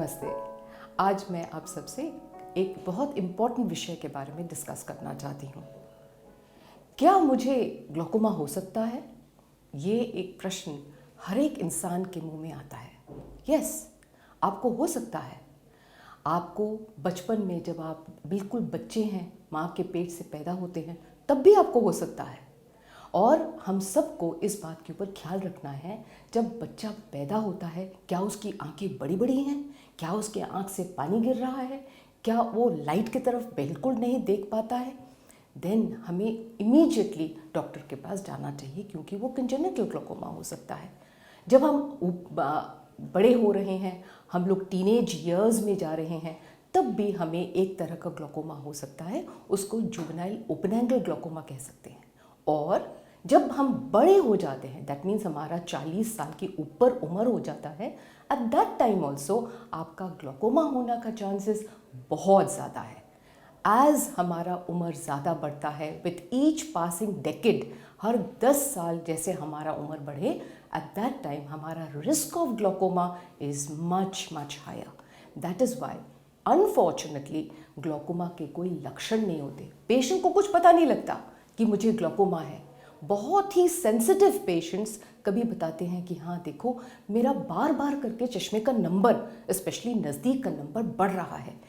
नमस्ते। आज मैं आप सबसे एक बहुत इम्पॉर्टेंट विषय के बारे में डिस्कस करना चाहती हूँ। क्या मुझे ग्लोकोमा हो सकता है? ये एक प्रश्न हर एक इंसान के मुंह में आता है। यस, आपको हो सकता है। आपको बचपन में जब आप बिल्कुल बच्चे हैं, माँ के पेट से पैदा होते हैं, तब भी आपको हो सकता है। और हम सबको इस बात के ऊपर ख्याल रखना है, जब बच्चा पैदा होता है क्या उसकी आंखें बड़ी बड़ी हैं, क्या उसके आंख से पानी गिर रहा है, क्या वो लाइट की तरफ बिल्कुल नहीं देख पाता है, देन हमें इमीडिएटली डॉक्टर के पास जाना चाहिए, क्योंकि वो कंजेनिटल ग्लोकोमा हो सकता है। जब हम बड़े हो रहे हैं, हम लोग टीनेज ईयर्स में जा रहे हैं, तब भी हमें एक तरह का ग्लोकोमा हो सकता है। उसको जुवेनाइल ओपन एंगल ग्लोकोमा कह सकते हैं। और जब हम बड़े हो जाते हैं, दैट मीन्स हमारा 40 साल की ऊपर उम्र हो जाता है, एट दैट टाइम ऑल्सो आपका ग्लोकोमा होने का चांसेस बहुत ज़्यादा है। एज हमारा उम्र ज़्यादा बढ़ता है, विथ ईच पासिंग डेकेड, हर 10 साल जैसे हमारा उम्र बढ़े, एट दैट टाइम हमारा risk of glaucoma is much higher. That is why unfortunately glaucoma के कोई लक्षण नहीं होते। पेशेंट को कुछ पता नहीं लगता कि मुझे ग्लोकोमा है। बहुत ही सेंसिटिव पेशेंट्स कभी बताते हैं कि हाँ देखो, मेरा बार बार करके चश्मे का नंबर, स्पेशली नज़दीक का नंबर बढ़ रहा है।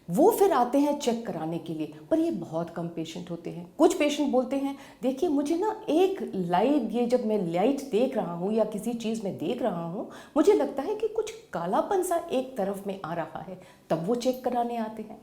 वो फिर आते हैं चेक कराने के लिए, पर ये बहुत कम पेशेंट होते हैं। कुछ पेशेंट बोलते हैं, देखिए मुझे ना एक लाइट, ये जब मैं लाइट देख रहा हूँ या किसी चीज़ में देख रहा हूँ, मुझे लगता है कि कुछ कालापन सा एक तरफ में आ रहा है, तब वो चेक कराने आते हैं।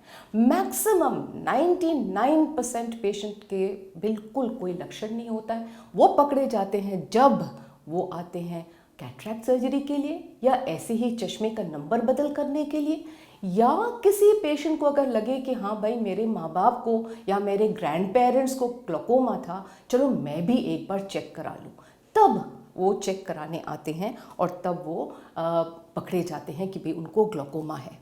मैक्सिमम 99% पेशेंट के बिल्कुल कोई लक्षण नहीं होता है। वो पकड़े जाते हैं जब वो आते हैं कैटरैक्ट सर्जरी के लिए, या ऐसे ही चश्मे का नंबर बदल करने के लिए, या किसी पेशेंट को अगर लगे कि हाँ भाई मेरे माँ बाप को या मेरे ग्रैंड पेरेंट्स को ग्लोकोमा था, चलो मैं भी एक बार चेक करा लूँ, तब वो चेक कराने आते हैं और तब वो पकड़े जाते हैं कि भाई उनको ग्लोकोमा है।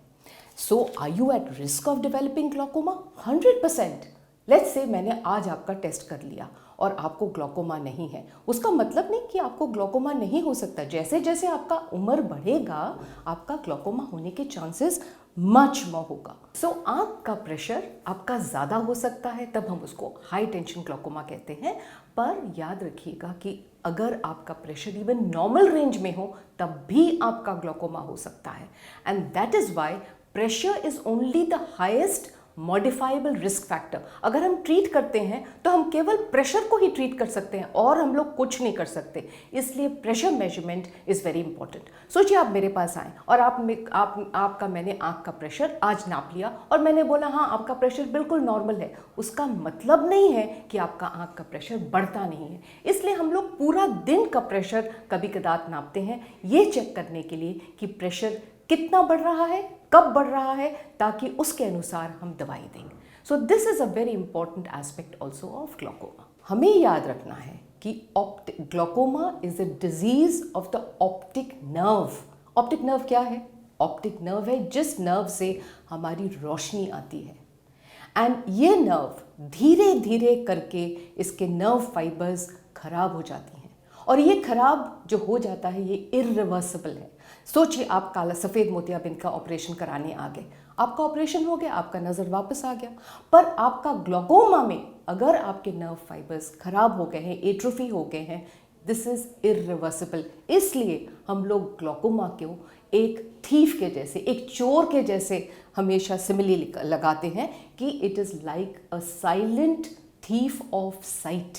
So are you at risk of developing glaucoma? 100%। Let's say मैंने आज आपका टेस्ट कर लिया और आपको ग्लोकोमा नहीं है, उसका मतलब नहीं कि आपको ग्लोकोमा नहीं हो सकता। जैसे जैसे आपका उम्र बढ़ेगा, आपका ग्लोकोमा होने के चांसेस मच मोर होगा। सो आँख का प्रेशर आपका ज़्यादा हो सकता है, तब हम उसको हाई टेंशन ग्लोकोमा कहते हैं। पर याद रखिएगा कि अगर आपका प्रेशर इवन नॉर्मल रेंज में हो, तब भी आपका ग्लोकोमा हो सकता है। And that is Y pressure is only the highest modifiable risk factor. अगर हम ट्रीट करते हैं तो हम केवल प्रेशर को ही ट्रीट कर सकते हैं और हम लोग कुछ नहीं कर सकते। इसलिए pressure measurement is very important. सोचिए आप मेरे पास आए और आपका मैंने आँख का प्रेशर आज नाप लिया और मैंने बोला हाँ आपका प्रेशर बिल्कुल नॉर्मल है। उसका मतलब नहीं है कि आपका आँख का प्रेशर बढ़ता नहीं है। इसलिए हम लोग पूरा दिन का प्रेशर कभी कदार नापते हैं, ये चेक करने के लिए कि प्रेशर कितना बढ़ रहा है, कब बढ़ रहा है, ताकि उसके अनुसार हम दवाई देंगे। So this is a very important aspect also of glaucoma. हमें याद रखना है कि glaucoma is a disease of the optic nerve. Optic nerve क्या है? ऑप्टिक नर्व है जिस नर्व से हमारी रोशनी आती है। एंड ये नर्व धीरे धीरे करके इसके नर्व फाइबर्स खराब हो जाती हैं, और ये खराब जो हो जाता है ये इरिवर्सिबल है। सोचिए आप काला सफ़ेद मोतियाबिंद का ऑपरेशन कराने आ गए, आपका ऑपरेशन हो गया, आपका नज़र वापस आ गया, पर आपका ग्लोकोमा में अगर आपके नर्व फाइबर्स खराब हो गए हैं, एट्रोफी हो गए हैं, दिस इज़ इरिवर्सिबल। इसलिए हम लोग ग्लोकोमा को एक थीफ के जैसे, एक चोर के जैसे हमेशा सिमिली लगाते हैं कि it is like a silent thief of site.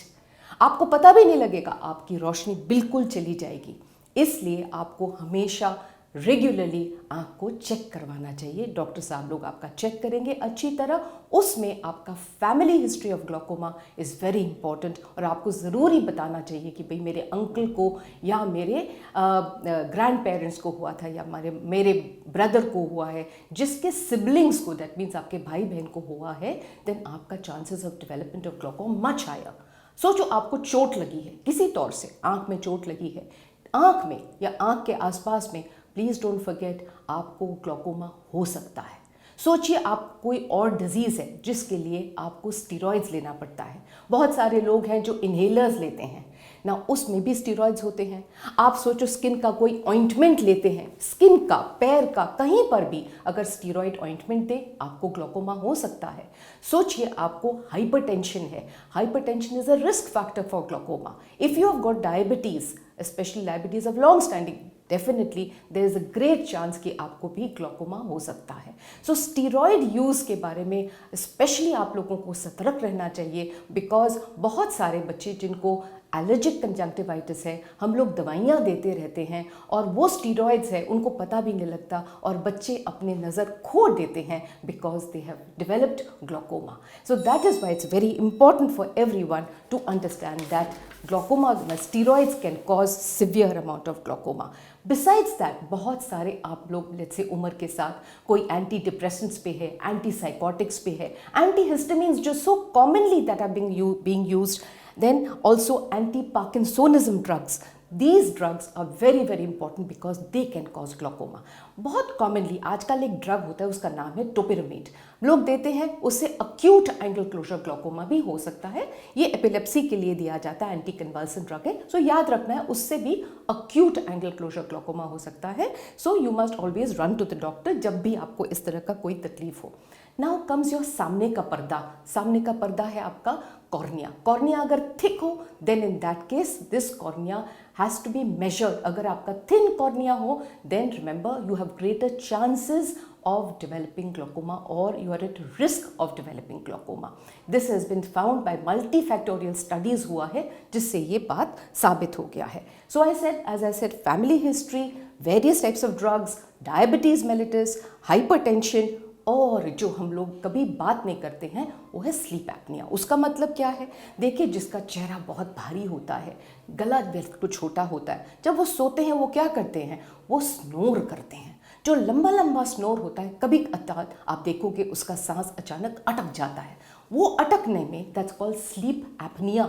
आपको पता भी नहीं लगेगा, आपकी रोशनी बिल्कुल चली जाएगी। इसलिए आपको हमेशा रेगुलरली आँख को चेक करवाना चाहिए। डॉक्टर साहब लोग आपका चेक करेंगे अच्छी तरह, उसमें आपका family history of glaucoma is very important. और आपको ज़रूरी बताना चाहिए कि भाई मेरे अंकल को या मेरे ग्रैंड पेरेंट्स को हुआ था, या मेरे ब्रदर को हुआ है, जिसके सिबलिंग्स को, दैट मीन्स आपके भाई बहन को हुआ है, देन आपका chances of development of glaucoma much higher. सोचो आपको चोट लगी है, किसी तौर से आँख में चोट लगी है, आँख में या आँख के आसपास में, प्लीज़ डोंट फॉरगेट आपको ग्लोकोमा हो सकता है। सोचिए आप कोई और डिजीज़ है जिसके लिए आपको स्टेरॉइड्स लेना पड़ता है। बहुत सारे लोग हैं जो इन्हेलर्स लेते हैं, ना, उसमें भी स्टीरॉयड्स होते हैं। आप सोचो स्किन का कोई ऑइंटमेंट लेते हैं, स्किन का, पैर का, कहीं पर भी अगर स्टीरॉयड ऑइंटमेंट दे, आपको ग्लोकोमा हो सकता है। सोचिए आपको हाइपरटेंशन है, hypertension is a risk factor for glaucoma. If you have got diabetes, specially diabetes of long standing, definitely there is a great chance कि आपको भी ग्लोकोमा हो सकता है। सो स्टीरॉयड यूज़ के बारे में स्पेशली आप लोगों को सतर्क रहना चाहिए, बिकॉज बहुत सारे बच्चे जिनको एलर्जिक कंजंक्टिवाइटिस है, हम लोग दवाइयाँ देते रहते हैं और वो स्टीरॉयड्स है, उनको पता भी नहीं लगता और बच्चे अपने नज़र खो देते हैं because they have developed glaucoma. So that is why it's very important for everyone to understand that glaucoma, steroids can cause severe amount of glaucoma. Besides that बहुत सारे आप लोग लेट्स से उम्र के साथ कोई एंटी डिप्रेसेंट्स पे है, एंटी साइकोटिक्स पे है, एंटी हिस्टामिन्स जो so commonly that are being used, then also anti-Parkinsonism drugs. These drugs are very very important because they can cause glaucoma. बहुत कॉमनली आजकल एक ड्रग होता है, उसका नाम है टोपिरामेड, लोग देते हैं, उससे अक्यूट एंगल क्लोजर ग्लोकोमा भी हो सकता है। ये एपिलेप्सी के लिए दिया जाता है, एंटी कन्वल्सेंट ड्रग है। सो याद रखना है, उससे भी अक्यूट एंगल क्लोजर ग्लोकोमा हो सकता है। So you must always run to the doctor जब भी आपको इस तरह का कोई तकलीफ हो। नाउ कम्स योर सामने का पर्दा। सामने का पर्दा है आपका कॉर्निया। कॉर्निया अगर थिक हो, then in that case this cornea has to be measured. अगर आपका थिन कॉर्निया हो, then remember you have greater chances of developing glaucoma or you are at risk of developing glaucoma. This has been found by multifactorial studies हुआ है जिससे ये बात साबित हो गया है। So as I said, family history, various types of drugs, diabetes mellitus, hypertension, और जो हम लोग कभी बात नहीं करते हैं वो है स्लीप एपनिया। उसका मतलब क्या है? देखिए, जिसका चेहरा बहुत भारी होता है, गला बिल्कुल छोटा होता है, जब वो सोते हैं वो क्या करते हैं? वो स्नोर करते हैं। जो लंबा लंबा स्नोर होता है, कभी आप देखोगे उसका सांस अचानक अटक जाता है। वो अटकने में दैट्स कॉल्ड स्लीप एपनिया।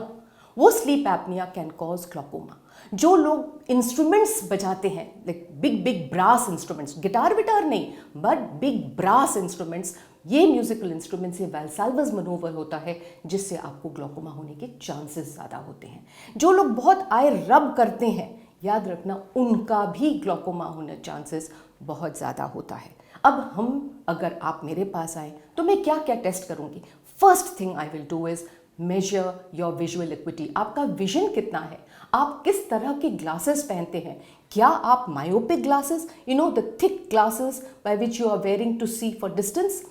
वो sleep apnea can cause glaucoma. जो लोग इंस्ट्रूमेंट्स बजाते हैं, like big big brass instruments, guitar विटार नहीं बट बिग ब्रास इंस्ट्रूमेंट्स, ये म्यूजिकल इंस्ट्रूमेंट से वैल्साल्वस मनोवर होता है जिससे आपको ग्लोकोमा होने के चांसेस ज़्यादा होते हैं। जो लोग बहुत आई रब करते हैं, याद रखना उनका भी ग्लोकोमा होने चांसेस बहुत ज़्यादा होता है। अब अगर आप मेरे पास आए तो मैं क्या क्या टेस्ट करूँगी? First thing I will do is major your visual equity. आपका विजन कितना है? आप किस तरह के ग्लासेस पहनते हैं? क्या आप myopic glasses, the thick glasses by which you are wearing to see for distance?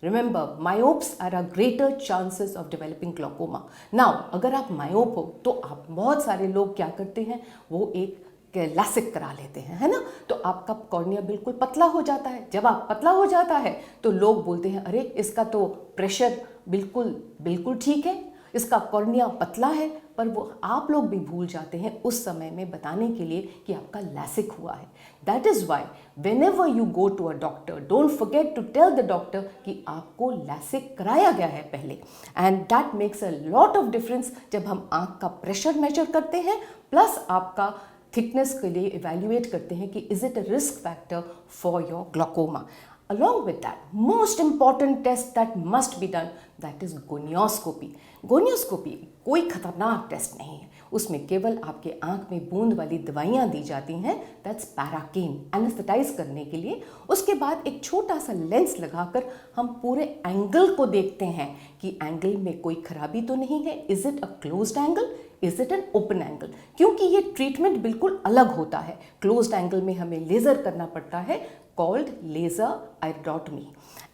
Remember, myopes are a greater chances of developing glaucoma. Now, अगर आप मायोप हो तो आप, बहुत सारे लोग क्या करते हैं, वो एक लैसिक करा लेते हैं, है ना? तो आपका कॉर्निया बिल्कुल पतला हो जाता है। जब आप पतला हो जाता है तो लोग बोलते हैं, अरे इसका तो प्रेशर बिल्कुल ठीक है, इसका कॉर्निया पतला है। पर वो आप लोग भी भूल जाते हैं उस समय में बताने के लिए कि आपका लैसिक हुआ है। That is Y whenever you go to a doctor, don't forget to tell the doctor कि आपको लैसिक कराया गया है पहले। And that makes a lot of difference जब हम आँख का प्रेशर मेजर करते हैं, प्लस आपका थिकनेस के लिए इवेल्युएट करते हैं कि is it a risk factor for your glaucoma. Along with that, most important test that must be done, that is gonioscopy. Gonioscopy कोई खतरनाक टेस्ट नहीं है, उसमें केवल आपके आंख में बूंद वाली दवाइयाँ दी जाती हैं, दैट्स पैराकीन, एनेस्थेटाइज करने के लिए। उसके बाद एक छोटा सा लेंस लगाकर हम पूरे एंगल को देखते हैं कि एंगल में कोई खराबी तो नहीं है। Is it a closed angle, is it an open angle? क्योंकि ये ट्रीटमेंट बिल्कुल अलग होता है। क्लोज्ड एंगल में हमें लेज़र करना पड़ता है, called laser iridotomy,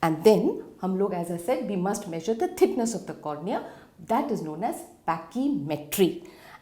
and then हम लोग, as I said, we must measure the thickness of the cornea, that is known as pachymetry,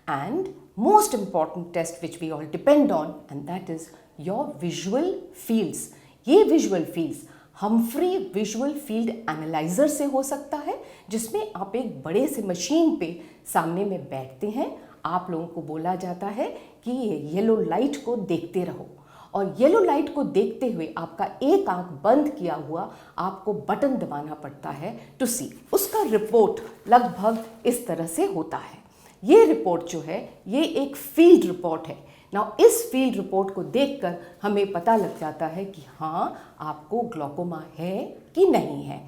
and most important test which we all depend on, and that is your visual fields. ये visual fields Humphry visual field analyser से हो सकता है, जिसमें आप एक बड़े से मशीन पे सामने में बैठते हैं। आप लोगों को बोला जाता है कि येलो लाइट को देखते रहो, और येलो लाइट को देखते हुए आपका एक आंख बंद किया हुआ आपको बटन दबाना पड़ता है टू सी। उसका रिपोर्ट लगभग इस तरह से होता है। ये रिपोर्ट जो है ये एक फील्ड रिपोर्ट है। नाउ इस फील्ड रिपोर्ट को देखकर हमें पता लग जाता है कि हाँ, आपको ग्लोकोमा है कि नहीं है,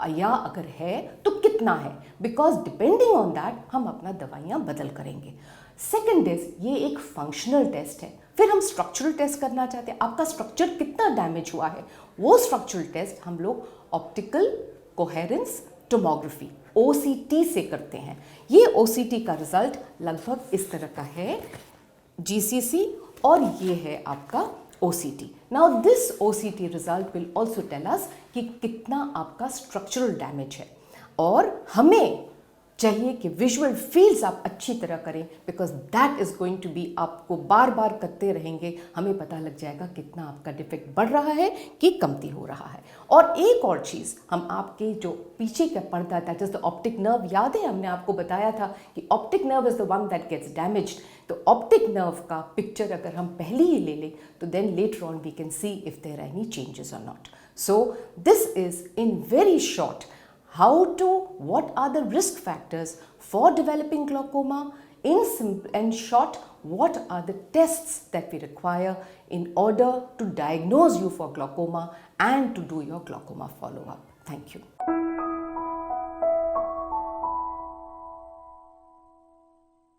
या अगर है तो कितना है, बिकॉज डिपेंडिंग ऑन दैट हम अपना दवाइयाँ बदल करेंगे। सेकेंड इज ये एक फंक्शनल टेस्ट है। फिर हम स्ट्रक्चरल टेस्ट करना चाहते हैं, आपका स्ट्रक्चर कितना डैमेज हुआ है, वो स्ट्रक्चरल टेस्ट हम लोग ऑप्टिकल कोहेरेंस टोमोग्राफी OCT से करते हैं। ये OCT का रिजल्ट लगभग इस तरह का है, GCC, और ये है आपका OCT। Now this OCT result will also tell us कि कितना आपका स्ट्रक्चरल डैमेज है, और हमें चाहिए कि विजुअल फील्ड्स आप अच्छी तरह करें, because that is going to be, आपको बार बार करते रहेंगे, हमें पता लग जाएगा कितना आपका डिफेक्ट बढ़ रहा है कि कमती हो रहा है। और एक और चीज़, हम आपके जो पीछे का पर्दा था, जैसे ऑप्टिक नर्व, याद है हमने आपको बताया था कि optic nerve is the one that gets damaged. तो ऑप्टिक नर्व का पिक्चर अगर हम पहले ही ले लें तो then later on we can see if there are any changes और not. So this is in very short what are the risk factors for developing glaucoma, in short, what are the tests that we require in order to diagnose you for glaucoma and to do your glaucoma follow-up. Thank you.